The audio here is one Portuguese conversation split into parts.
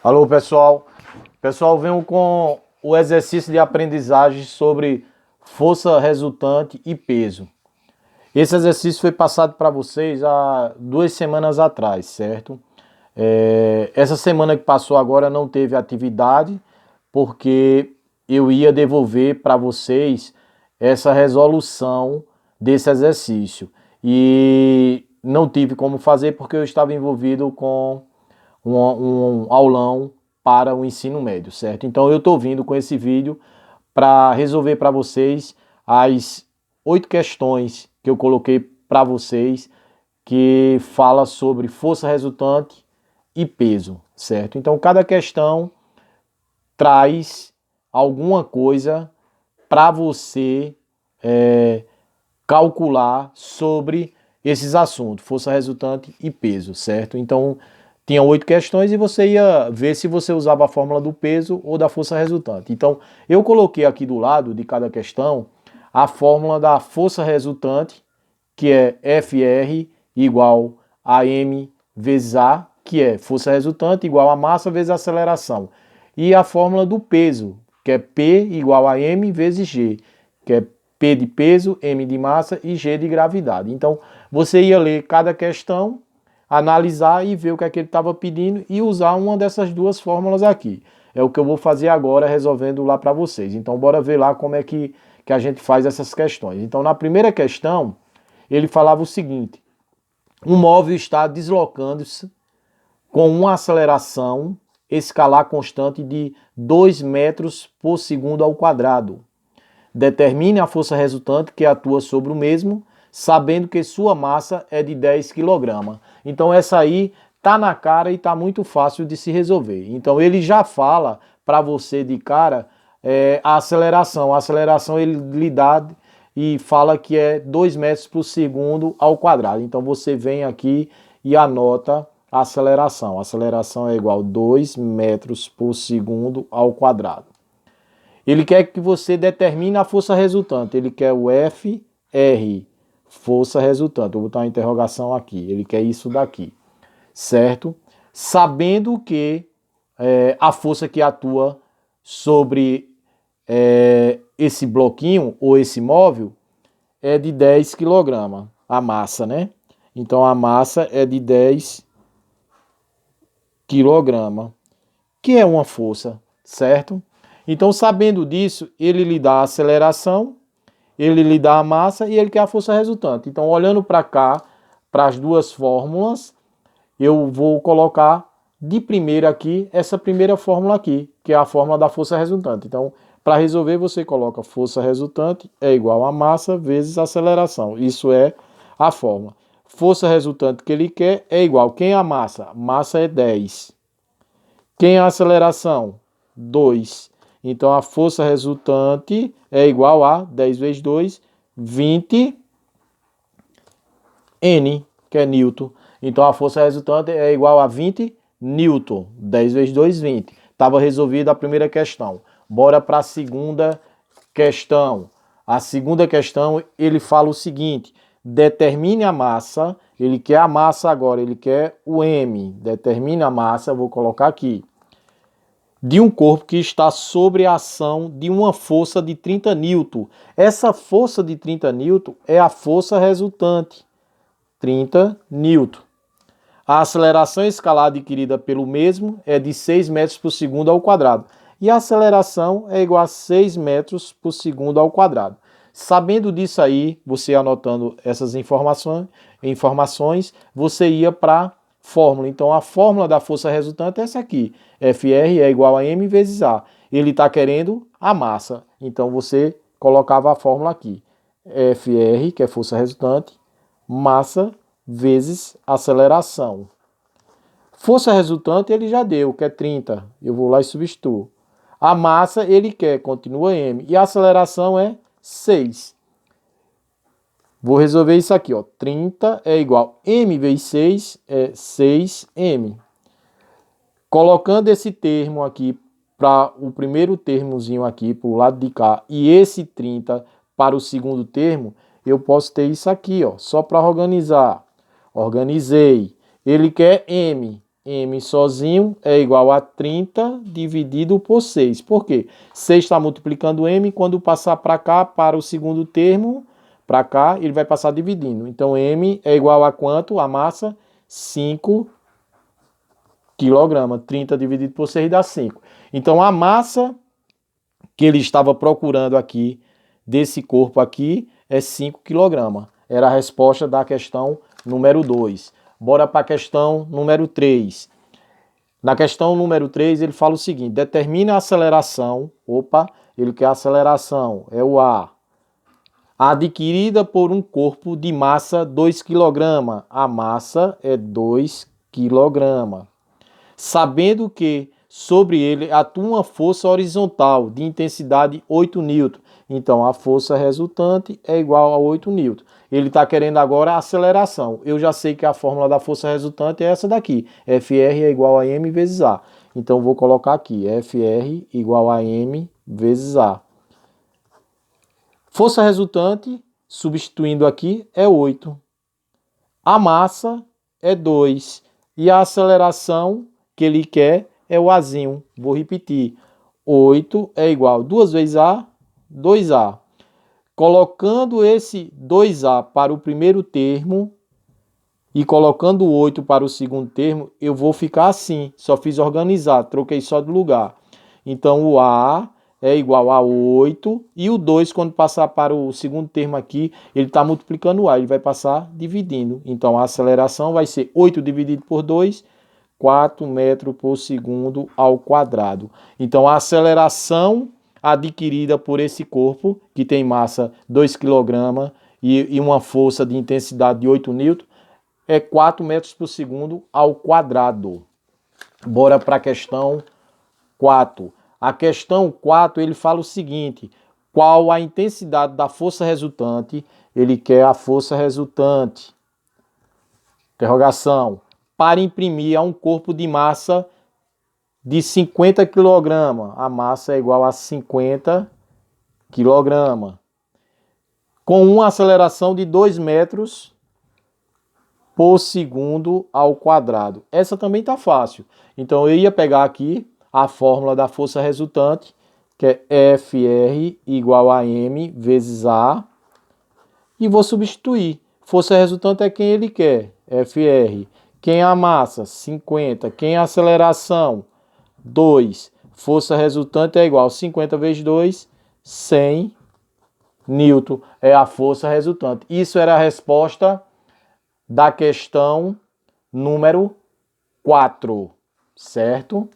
Alô, pessoal. Pessoal, venho com o exercício de aprendizagem sobre força resultante e peso. Esse exercício foi passado para vocês há 2 semanas atrás, certo? Essa semana que passou agora não teve atividade, porque eu ia devolver para vocês essa resolução desse exercício. E não tive como fazer porque eu estava envolvido com um aulão para o ensino médio, certo? Então eu estou vindo com esse vídeo para resolver para vocês as 8 questões que eu coloquei para vocês que fala sobre força resultante e peso, certo? Então cada questão traz alguma coisa para você calcular sobre esses assuntos, força resultante e peso, certo? Então tinha 8 questões e você ia ver se você usava a fórmula do peso ou da força resultante. Então eu coloquei aqui do lado de cada questão a fórmula da força resultante, que é Fr igual a M vezes A, que é força resultante igual a massa vezes a aceleração. E a fórmula do peso, que é P igual a M vezes G, que é P de peso, M de massa e G de gravidade. Então você ia ler cada questão, analisar e ver o que é que ele estava pedindo e usar uma dessas duas fórmulas aqui. É o que eu vou fazer agora resolvendo lá para vocês. Então bora ver lá como é que a gente faz essas questões. Então na primeira questão, ele falava o seguinte: um móvel está deslocando-se com uma aceleração escalar constante de 2 metros por segundo ao quadrado. Determine a força resultante que atua sobre o mesmo, sabendo que sua massa é de 10 kg. Então essa aí tá na cara e tá muito fácil de se resolver. Então ele já fala para você de cara a aceleração. A aceleração ele lhe dá e fala que é 2 metros por segundo ao quadrado. Então você vem aqui e anota a aceleração. A aceleração é igual a 2 metros por segundo ao quadrado. Ele quer que você determine a força resultante. Ele quer o FR, força resultante. Vou botar uma interrogação aqui. Ele quer isso daqui, certo? Sabendo que a força que atua sobre esse bloquinho ou esse móvel é de 10 kg. A massa, né? Então a massa é de 10 kg, que é uma força, certo? Então, sabendo disso, ele lhe dá a aceleração, ele lhe dá a massa e ele quer a força resultante. Então, olhando para cá, para as duas fórmulas, eu vou colocar de primeira aqui, essa primeira fórmula aqui, que é a fórmula da força resultante. Então, para resolver, você coloca força resultante é igual a massa vezes aceleração. Isso é a fórmula. Força resultante que ele quer é igual. Quem é a massa? Massa é 10. Quem é a aceleração? 2. Então, a força resultante é igual a 10 vezes 2, 20 N, que é Newton. Então, a força resultante é igual a 20 Newton. 10 vezes 2, 20. Estava resolvida a primeira questão. Bora para a segunda questão. A segunda questão, ele fala o seguinte: determine a massa. Ele quer a massa agora, ele quer o M. Determine a massa, vou colocar aqui, de um corpo que está sob a ação de uma força de 30 newton. Essa força de 30 newton é a força resultante, 30 newton. A aceleração escalar adquirida pelo mesmo é de 6 metros por segundo ao quadrado. E a aceleração é igual a 6 metros por segundo ao quadrado. Sabendo disso aí, você anotando essas informações, você ia para fórmula. Então, a fórmula da força resultante é essa aqui. Fr é igual a M vezes A. Ele está querendo a massa. Então, você colocava a fórmula aqui. Fr, que é força resultante, massa vezes aceleração. Força resultante ele já deu, que é 30. Eu vou lá e substituo. A massa ele quer, continua M. E a aceleração é 6. Vou resolver isso aqui, ó. 30 é igual a M vezes 6 é 6M. Colocando esse termo aqui para o primeiro termozinho aqui para o lado de cá e esse 30 para o segundo termo, eu posso ter isso aqui, ó, só para organizar. Organizei. Ele quer M. M sozinho é igual a 30 dividido por 6. Por quê? 6 está multiplicando M, quando passar para cá, para o segundo termo, para cá, ele vai passar dividindo. Então, M é igual a quanto? A massa? 5 kg. 30 dividido por 6 dá 5. Então, a massa que ele estava procurando aqui, desse corpo aqui, é 5 kg. Era a resposta da questão número 2. Bora para a questão número 3. Na questão número 3, ele fala o seguinte: determina a aceleração. Opa, ele quer a aceleração, é o A. Adquirida por um corpo de massa 2 kg. A massa é 2 kg. Sabendo que sobre ele atua uma força horizontal de intensidade 8 N. Então, a força resultante é igual a 8 N. Ele está querendo agora a aceleração. Eu já sei que a fórmula da força resultante é essa daqui. FR é igual a M vezes A. Então, vou colocar aqui. FR igual a M vezes A. Força resultante, substituindo aqui, é 8. A massa é 2. E a aceleração que ele quer é o Azinho. Vou repetir. 8 é igual a 2 vezes A, 2A. Colocando esse 2A para o primeiro termo e colocando o 8 para o segundo termo, eu vou ficar assim. Só fiz organizar, troquei só de lugar. Então, o A é igual a 8 e o 2, quando passar para o segundo termo aqui, ele está multiplicando o A, ele vai passar dividindo. Então, a aceleração vai ser 8 dividido por 2, 4 metros por segundo ao quadrado. Então, a aceleração adquirida por esse corpo, que tem massa 2 kg e uma força de intensidade de 8 N, é 4 metros por segundo ao quadrado. Bora para a questão 4. A questão 4, ele fala o seguinte: qual a intensidade da força resultante? Ele quer a força resultante. Interrogação. Para imprimir a um corpo de massa de 50 kg. A massa é igual a 50 kg. Com uma aceleração de 2 metros por segundo ao quadrado. Essa também está fácil. Então, eu ia pegar aqui a fórmula da força resultante, que é FR igual a M vezes A, e vou substituir. Força resultante é quem ele quer, FR. Quem é a massa? 50. Quem é a aceleração? 2. Força resultante é igual a 50 vezes 2, 100 Newton. É a força resultante. Isso era a resposta da questão número 4, certo?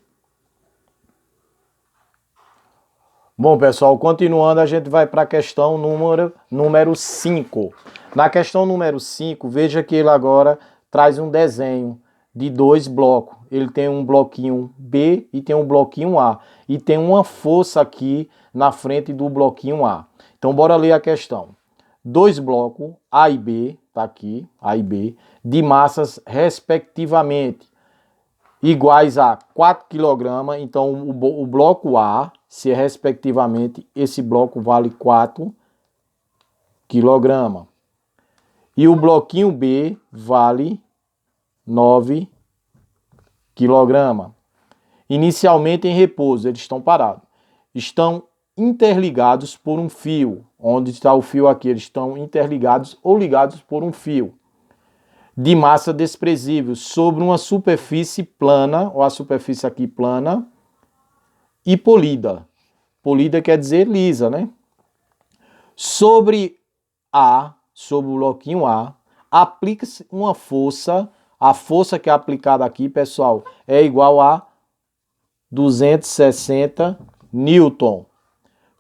Bom, pessoal, continuando, a gente vai para a questão número 5. Na questão número 5, veja que ele agora traz um desenho de 2 blocos. Ele tem um bloquinho B e tem um bloquinho A. E tem uma força aqui na frente do bloquinho A. Então, bora ler a questão. 2 blocos, A e B, tá aqui, A e B, de massas respectivamente iguais a 4 kg. Então, o bloco A, se é respectivamente, esse bloco vale 4 kg. E o bloquinho B vale 9 kg. Inicialmente em repouso, eles estão parados. Estão interligados por um fio. Onde está o fio aqui? Eles estão interligados ou ligados por um fio de massa desprezível sobre uma superfície plana, ou a superfície aqui plana, e polida. Polida quer dizer lisa, né? Sobre o bloquinho A, aplica-se uma força. A força que é aplicada aqui, pessoal, é igual a 260 Newton.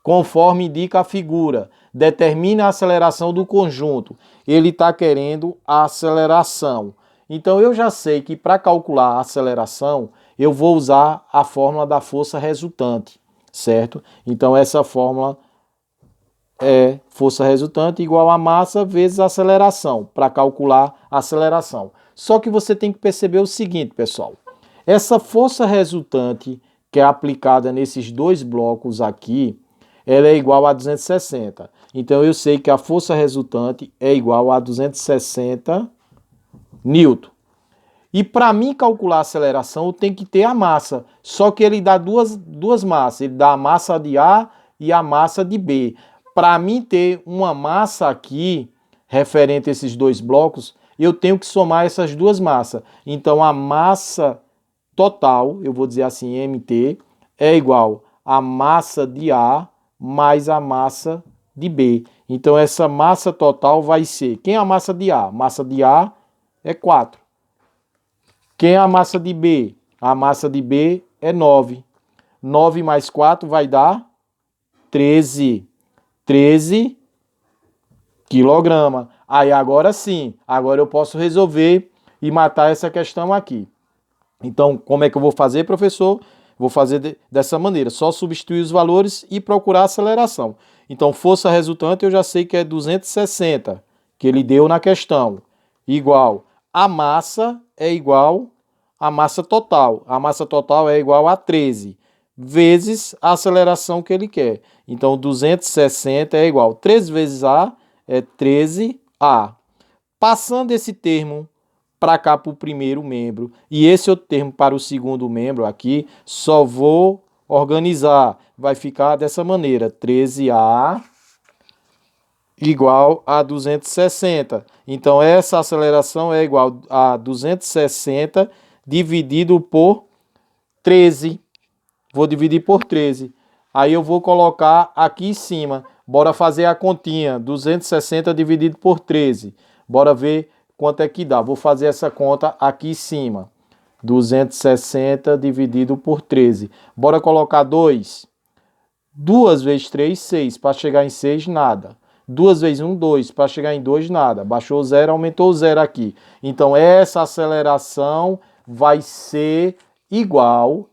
Conforme indica a figura, determina a aceleração do conjunto. Ele está querendo a aceleração. Então, eu já sei que para calcular a aceleração, eu vou usar a fórmula da força resultante, certo? Então, essa fórmula é força resultante igual a massa vezes a aceleração, para calcular a aceleração. Só que você tem que perceber o seguinte, pessoal. Essa força resultante que é aplicada nesses 2 blocos aqui, ela é igual a 260. Então, eu sei que a força resultante é igual a 260 Newton. E para mim calcular a aceleração, eu tenho que ter a massa. Só que ele dá duas massas. Ele dá a massa de A e a massa de B. Para mim ter uma massa aqui, referente a esses dois blocos, eu tenho que somar essas duas massas. Então a massa total, eu vou dizer assim, MT, é igual a massa de A mais a massa de B. Então essa massa total vai ser, quem é a massa de A? A massa de A é 4. Quem é a massa de B? A massa de B é 9. 9 mais 4 vai dar 13. 13 quilograma. Aí agora sim, agora eu posso resolver e matar essa questão aqui. Então, como é que eu vou fazer, professor? Vou fazer dessa maneira, só substituir os valores e procurar a aceleração. Então, força resultante eu já sei que é 260, que ele deu na questão, igual a massa é igual a massa total. A massa total é igual a 13, vezes a aceleração que ele quer. Então, 260 é igual 3 vezes A é 13A. Passando esse termo para cá para o primeiro membro e esse outro termo para o segundo membro aqui, só vou organizar. Vai ficar dessa maneira, 13A igual a 260. Então, essa aceleração é igual a 260 dividido por 13. Vou dividir por 13. Aí eu vou colocar aqui em cima. Bora fazer a continha. 260 dividido por 13. Bora ver quanto é que dá. Vou fazer essa conta aqui em cima. 260 dividido por 13. Bora colocar 2. 2 vezes 3, 6. Para chegar em 6, nada. 2 vezes 1, 2. Para chegar em 2, nada. Baixou o 0, aumentou o 0 aqui. Então, essa aceleração vai ser igual,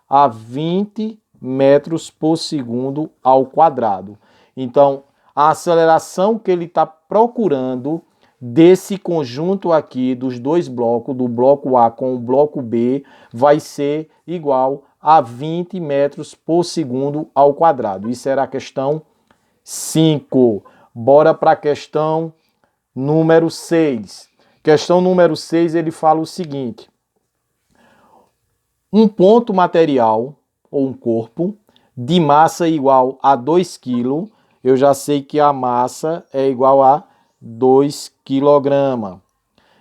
a 20 metros por segundo ao quadrado. Então, a aceleração que ele está procurando desse conjunto aqui, dos dois blocos, do bloco A com o bloco B, vai ser igual a 20 metros por segundo ao quadrado. Isso era a questão 5. Bora para a questão número 6. Questão número 6, ele fala o seguinte: um ponto material, ou um corpo, de massa igual a 2 kg, eu já sei que a massa é igual a 2 kg.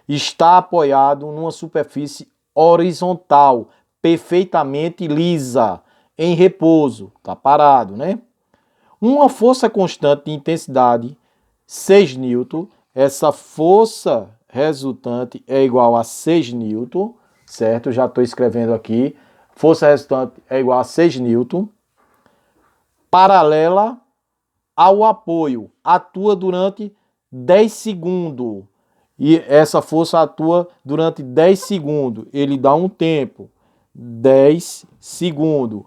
Está apoiado numa superfície horizontal, perfeitamente lisa, em repouso, está parado, né? Uma força constante de intensidade, 6 N, essa força resultante é igual a 6 N, certo? Já estou escrevendo aqui. Força resultante é igual a 6 N. Paralela ao apoio, atua durante 10 segundos. E essa força atua durante 10 segundos. Ele dá um tempo, 10 segundos,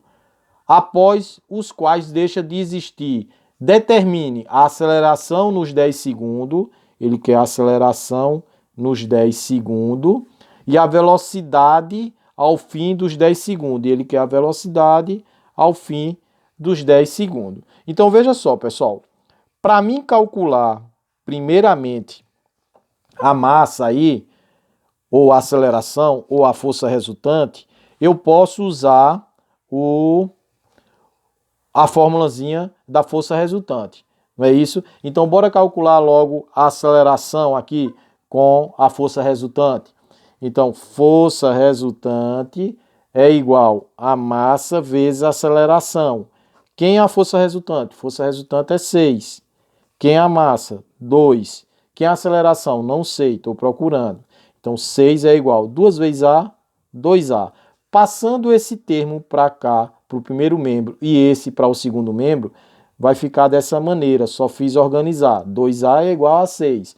após os quais deixa de existir. Determine a aceleração nos 10 segundos. Ele quer a aceleração nos 10 segundos. E a velocidade ao fim dos 10 segundos. E ele quer a velocidade ao fim dos 10 segundos. Então, veja só, pessoal. Para mim calcular, primeiramente, a massa aí, ou a aceleração, ou a força resultante, eu posso usar a formulazinha da força resultante. Não é isso? Então, bora calcular logo a aceleração aqui com a força resultante. Então, força resultante é igual a massa vezes a aceleração. Quem é a força resultante? Força resultante é 6. Quem é a massa? 2. Quem é a aceleração? Não sei, estou procurando. Então, 6 é igual a 2 vezes A, 2A. Passando esse termo para cá, para o primeiro membro, e esse para o segundo membro, vai ficar dessa maneira. Só fiz organizar. 2A é igual a 6.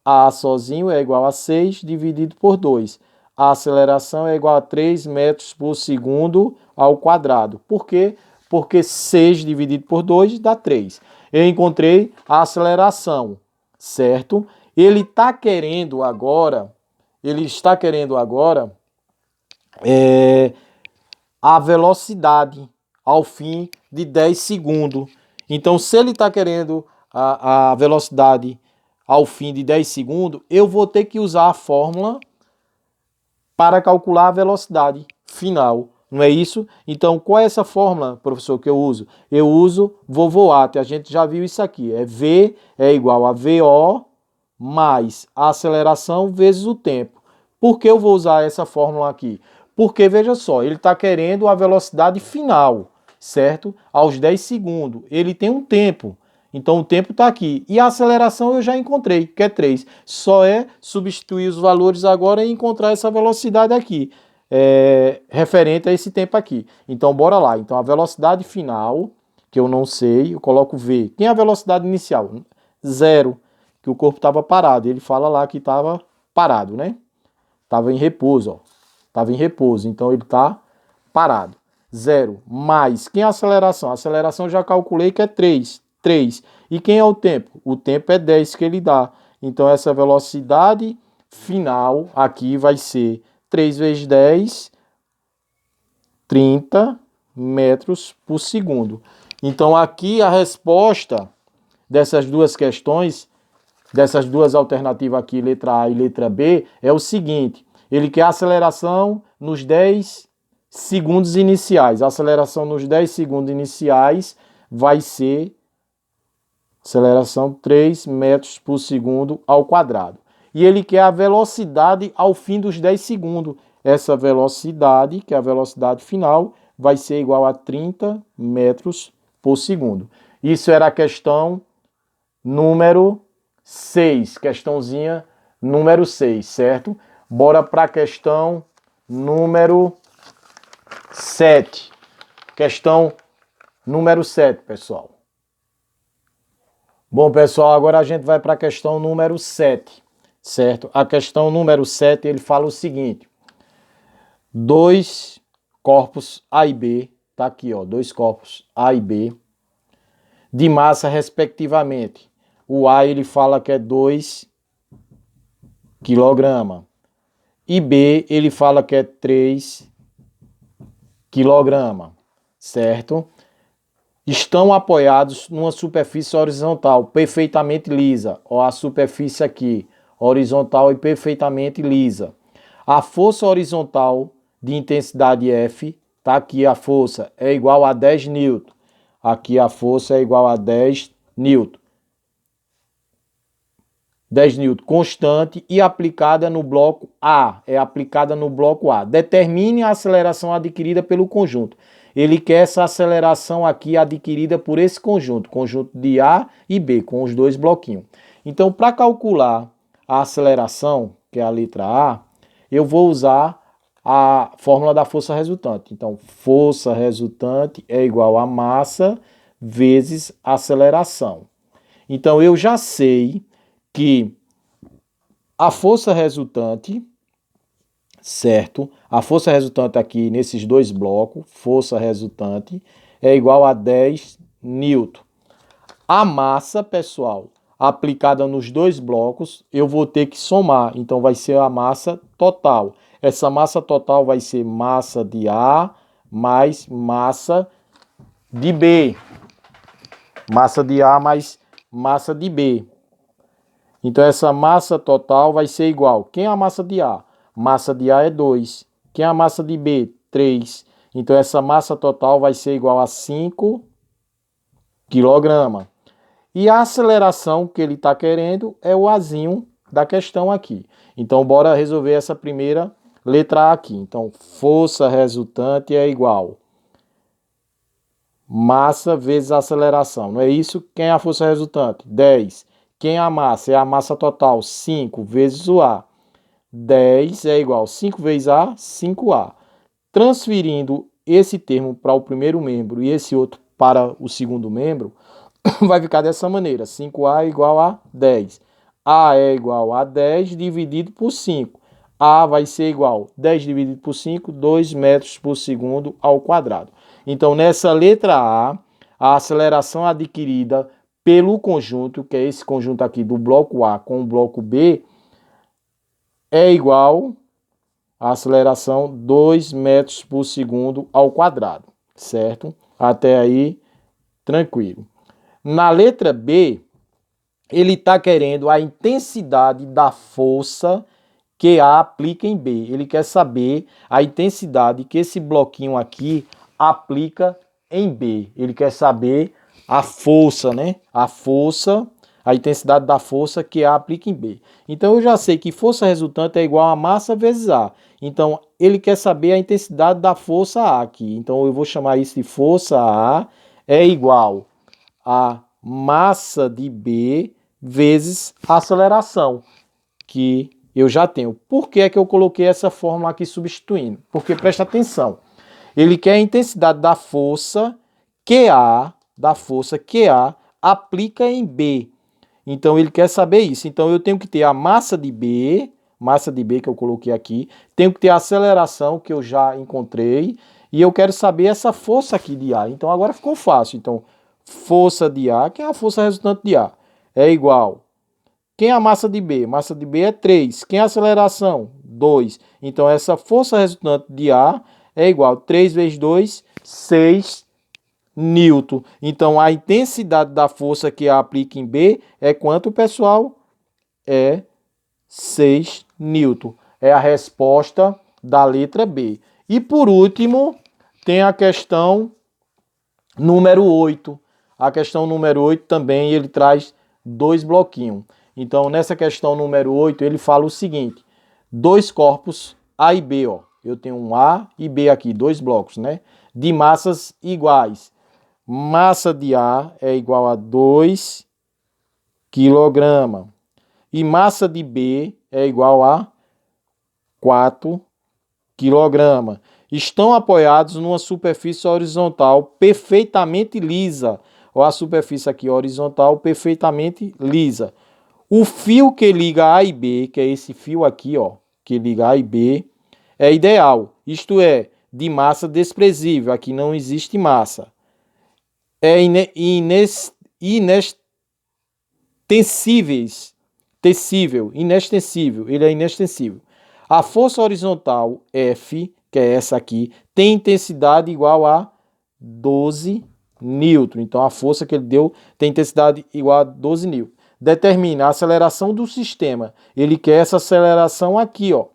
A sozinho é igual a 6 dividido por 2. A aceleração é igual a 3 metros por segundo ao quadrado. Por quê? Porque 6 dividido por 2 dá 3. Eu encontrei a aceleração, certo? Ele está querendo agora a velocidade ao fim de 10 segundos. Então, se ele está querendo a velocidade ao fim de 10 segundos, eu vou ter que usar a fórmula para calcular a velocidade final. Não é isso? Então, qual é essa fórmula, professor, que eu uso? Eu uso vovoat. A gente já viu isso aqui. V é igual a VO mais a aceleração vezes o tempo. Por que eu vou usar essa fórmula aqui? Porque, veja só, ele está querendo a velocidade final, certo? Aos 10 segundos. Ele tem um tempo. Então, o tempo está aqui. E a aceleração eu já encontrei, que é 3. Só é substituir os valores agora e encontrar essa velocidade aqui. Referente a esse tempo aqui. Então, bora lá. Então, a velocidade final, que eu não sei, eu coloco V. Quem é a velocidade inicial? 0, que o corpo estava parado. Ele fala lá que estava parado, né? Estava em repouso, ó. Estava em repouso, então ele está parado. 0, mais. Quem é a aceleração? A aceleração eu já calculei que é 3. 3. E quem é o tempo? O tempo é 10 que ele dá. Então, essa velocidade final aqui vai ser 3 vezes 10, 30 metros por segundo. Então, aqui a resposta dessas duas questões, dessas duas alternativas aqui, letra A e letra B, é o seguinte. Ele quer a aceleração nos 10 segundos iniciais. A aceleração nos 10 segundos iniciais vai ser aceleração 3 metros por segundo ao quadrado. E ele quer a velocidade ao fim dos 10 segundos. Essa velocidade, que é a velocidade final, vai ser igual a 30 metros por segundo. Isso era a questão número 6, questãozinha número 6, certo? Bora para a questão número 7. Questão número 7, pessoal. Bom, pessoal, agora a gente vai para a questão número 7, certo? A questão número 7, ele fala o seguinte. Dois corpos A e B, tá aqui, ó, dois corpos A e B, de massa respectivamente. O A ele fala que é 2 kg. E B ele fala que é 3 kg, certo? Estão apoiados numa superfície horizontal perfeitamente lisa. Ó, a superfície aqui, horizontal e perfeitamente lisa. A força horizontal de intensidade F, tá aqui a força, é igual a 10 N. Aqui a força é igual a 10 N. 10 N constante e aplicada no bloco A. É aplicada no bloco A. Determine a aceleração adquirida pelo conjunto. Ele quer essa aceleração aqui adquirida por esse conjunto de A e B, com os dois bloquinhos. Então, para calcular a aceleração, que é a letra A, eu vou usar a fórmula da força resultante. Então, força resultante é igual a massa vezes aceleração. Então, eu já sei que a força resultante, certo? A força resultante aqui nesses dois blocos, força resultante, é igual a 10 N. A massa, pessoal, aplicada nos dois blocos, eu vou ter que somar. Então, vai ser a massa total. Essa massa total vai ser massa de A mais massa de B. Massa de A mais massa de B. Então, essa massa total vai ser igual. Quem é a massa de A? Massa de A é 2. Quem é a massa de B? 3. Então, essa massa total vai ser igual a 5 kg. E a aceleração que ele está querendo é o Azinho da questão aqui. Então, bora resolver essa primeira letra A aqui. Então, força resultante é igual massa vezes aceleração. Não é isso? Quem é a força resultante? 10. Quem é a massa? É a massa total, 5 vezes o A. 10 é igual a 5 vezes A, 5A. Transferindo esse termo para o primeiro membro e esse outro para o segundo membro, vai ficar dessa maneira. 5A é igual a 10. A é igual a 10 dividido por 5. A vai ser igual a 10 dividido por 5, 2 metros por segundo ao quadrado. Então, nessa letra a aceleração adquirida pelo conjunto, que é esse conjunto aqui do bloco A com o bloco B, é igual a aceleração 2 metros por segundo ao quadrado, certo? Até aí, tranquilo. Na letra B, ele está querendo a intensidade da força que A aplica em B. Ele quer saber a intensidade que esse bloquinho aqui aplica em B. Ele quer saber a força, né? A intensidade da força que A aplica em B. Então eu já sei que força resultante é igual a massa vezes A. Então ele quer saber a intensidade da força A aqui. Então eu vou chamar isso de força A é igual a massa de B vezes a aceleração que eu já tenho. Por que é que eu coloquei essa fórmula aqui substituindo? Porque presta atenção. Ele quer a intensidade da força QA aplica em B. Então ele quer saber isso. Então eu tenho que ter a massa de B que eu coloquei aqui, tenho que ter a aceleração que eu já encontrei e eu quero saber essa força aqui de A. Então agora ficou fácil. Então força de A, que é a força resultante de A, é igual. Quem é a massa de B? Massa de B é 3. Quem é a aceleração? 2. Então essa força resultante de A é igual a 3 vezes 2, 6 Newton. Então a intensidade da força que A aplica em B é quanto, pessoal? É 6 Newton. É a resposta da letra B. E por último, tem a questão número 8. A questão número 8 também ele traz dois bloquinhos. Então, nessa questão número 8, ele fala o seguinte: dois corpos A e B, ó. Eu tenho um A e B aqui, dois blocos, né? De massas iguais. Massa de A é igual a 2 kg. E massa de B é igual a 4 kg. Estão apoiados numa superfície horizontal perfeitamente lisa. Ó, a superfície aqui horizontal perfeitamente lisa. O fio que liga A e B, que é esse fio aqui, ó, que liga A e B, é ideal. Isto é, de massa desprezível. Aqui não existe massa. É inextensível. Ele é inextensível. A força horizontal F, que é essa aqui, tem intensidade igual a 12 newton. Então a força que ele deu tem intensidade igual a 12 newton. Determina a aceleração do sistema. Ele quer essa aceleração aqui, ó,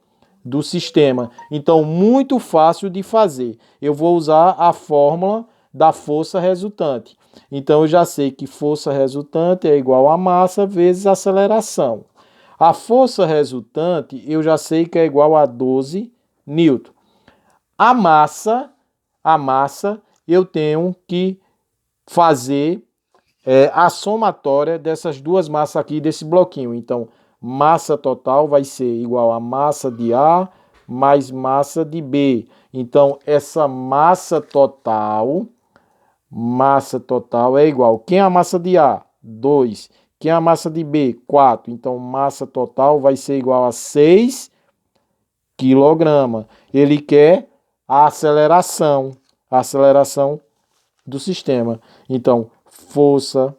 do sistema. Então muito fácil de fazer. Eu vou usar a fórmula da força resultante. Então eu já sei que força resultante é igual a massa vezes a aceleração. A força resultante eu já sei que é igual a 12 newton. A massa eu tenho que fazer a somatória dessas duas massas aqui desse bloquinho. Então massa total vai ser igual a massa de A mais massa de B. Então essa massa total é igual. Quem é a massa de A? 2. Quem é a massa de B? 4. Então, massa total vai ser igual a 6 kg. Ele quer a aceleração do sistema. Então, força,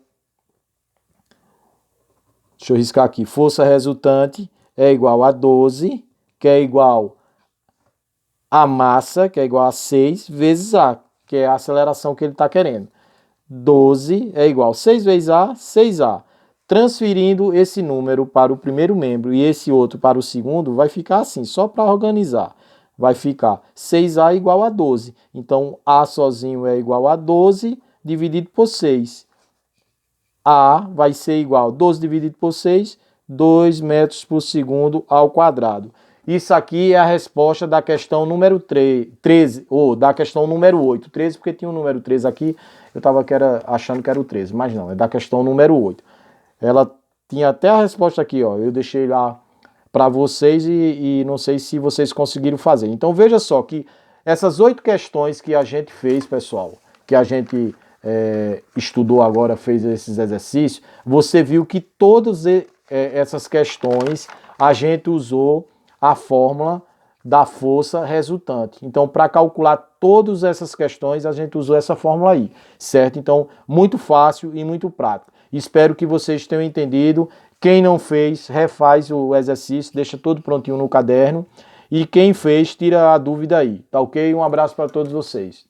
deixa eu riscar aqui, força resultante é igual a 12, que é igual a massa, que é igual a 6, vezes A, que é a aceleração que ele está querendo. 12 é igual a 6 vezes A, 6A. Transferindo esse número para o primeiro membro e esse outro para o segundo, vai ficar assim, só para organizar. Vai ficar 6A igual a 12. Então, A sozinho é igual a 12 dividido por 6. A vai ser igual a 12 dividido por 6, 2 metros por segundo ao quadrado. Isso aqui é a resposta da questão número 13, ou da questão número 8. 13 porque tinha o número 13 aqui, eu estava achando que era o 13, mas não, é da questão número 8. Ela tinha até a resposta aqui, ó, eu deixei lá para vocês e não sei se vocês conseguiram fazer. Então veja só que essas 8 questões que a gente fez, pessoal, que a gente estudou agora, fez esses exercícios, você viu que todas essas questões a gente usou a fórmula da força resultante. Então, para calcular todas essas questões, a gente usou essa fórmula aí, certo? Então, muito fácil e muito prático. Espero que vocês tenham entendido. Quem não fez, refaz o exercício, deixa tudo prontinho no caderno. E quem fez, tira a dúvida aí, tá ok? Um abraço para todos vocês.